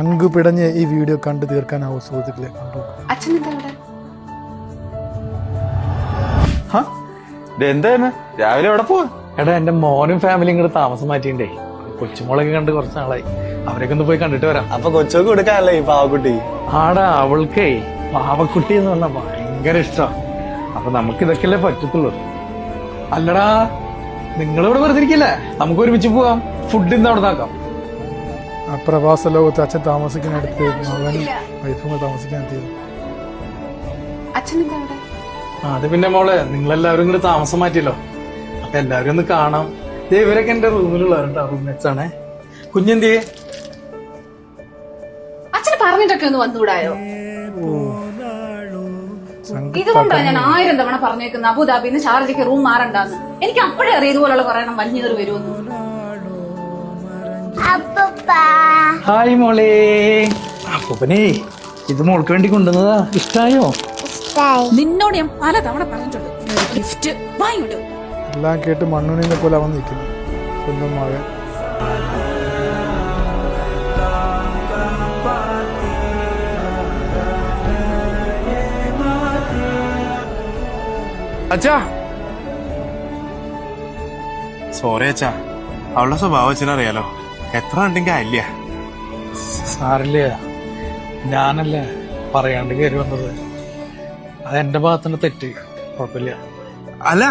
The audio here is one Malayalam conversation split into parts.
പങ്കു പിടഞ്ഞ് ഈ വീഡിയോ കണ്ടു തീർക്കാനാവും സുഹൃത്തുക്കളെ. കണ്ടു എന്താണ് രാവിലെ എവിടെ പോവാ? എടാ എന്റെ മോനും ഫാമിലിയും കൂടെ താമസം മാറ്റിണ്ടേ. കൊച്ചുമോളൊക്കെ കണ്ട് കുറച്ച് നാളായി. അവരൊക്കെ ഒന്ന് പോയി കണ്ടിട്ട് വരാം. അപ്പൊ കൊച്ചൊക്കെ കൊടുക്കാനല്ലേ ഈ പാവക്കുട്ടി? ആടാ അവൾക്കേ പാവക്കുട്ടി എന്ന് പറഞ്ഞാൽ ഭയങ്കര ഇഷ്ടമാണ്. അപ്പൊ നമുക്ക് ഇതൊക്കെയല്ലേ പറ്റത്തുള്ളൂ. അല്ലടാ നിങ്ങളിവിടെ വെറുതെ ഇരിക്കില്ലേ? നമുക്ക് ഒരുമിച്ച് പോവാം. ഫുഡ് ഇന്ന് അവിടെ നിന്നാക്കാം. പ്രവാസ ലോകത്ത് അച്ഛൻ താമസിക്കാനടുത്ത് മകനും വൈഫും താമസിക്കാൻ എത്തിയത്. അത് പിന്നെ മോളെ നിങ്ങളെല്ലാവരും കൂടി താമസം മാറ്റിയല്ലോ. അപ്പൊ എല്ലാവരും ഒന്ന് കാണാം. ഇവരൊക്കെ എന്റെ റൂമിലുള്ളവരുണ്ടോ? റൂംമേറ്റ്സ് ആണേ. കുഞ്ഞെന്തിയെ അച്ഛന് പറഞ്ഞിട്ടൊക്കെ ഒന്ന് വന്നുകൂടായോ? ഇതുകൊണ്ടാണ് ഞാൻ 1000 തവണ പറഞ്ഞേക്കുന്നത് അബുദാബിന്ന് ഷാർജയ്ക്ക് റൂം മാറണ്ടെന്ന്. എനിക്ക് അപ്പോഴേ അറിയാം ഇതുപോലുള്ള കുറെ എണ്ണം വലിഞ്ഞു കയറി വരുമെന്ന്. ഹായ് മോളെ. അപ്പൂപ്പനേ ഇത് മോൾക്ക് വേണ്ടി കൊണ്ടുവന്നതാ. ഇഷ്ടായോ? നിന്നോട് ഞാൻ പല തവണ പറഞ്ഞിട്ടുണ്ട് ഗിഫ്റ്റ് വാങ്ങിട്ട്. എല്ലാം കേട്ട് മണ്ണുണിനെ പോലെ അവൻ നിൽക്കുന്നു സ്വന്തം മകൻ. അച്ഛാ സോറി അച്ഛാ, അവളുടെ സ്വഭാവം അച്ഛനറിയാലോ. എത്ര ഉണ്ടെങ്കിൽ അല്ല. സാറില്ല, ഞാനല്ലേ പറയാണ്ട് കയറി വന്നത്. അതെന്റെ ഭാഗത്തിന്റെ തെറ്റ്. കുഴപ്പമില്ല. അല്ല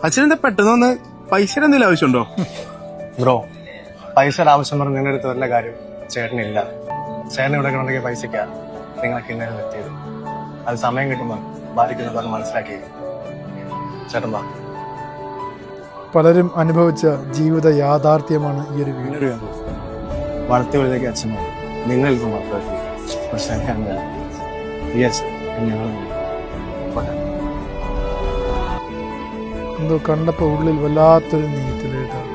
അച്ഛനെന്താ പെട്ടെന്ന് വന്ന് പൈസ എന്തെങ്കിലും ആവശ്യമുണ്ടോ? ബ്രോ പൈസയുടെ ആവശ്യം പറഞ്ഞ് നിങ്ങളുടെ അടുത്ത് വല്ല കാര്യം ചേട്ടനില്ല. ചേട്ടൻ ഇവിടെ കിടന്നെങ്കിൽ പൈസയ്ക്കാ നിങ്ങൾക്ക് ഇന്നലെ എത്തിയത്. അത് സമയം കിട്ടുമ്പോൾ ബാധിക്കുന്നതൊക്കെ മനസ്സിലാക്കി ചേട്ടൻ വാ. പലരും അനുഭവിച്ച ജീവിത യാഥാർത്ഥ്യമാണ് ഈ ഒരു വീഡിയോ. വളർത്തി വലുതേക്ക് അച്ഛനോ നിങ്ങൾ പക്ഷെ ഞങ്ങൾ എന്തോ കണ്ടപ്പോ ഉള്ളിൽ വല്ലാത്തൊരു നീറ്റിലേട്ടാണ്.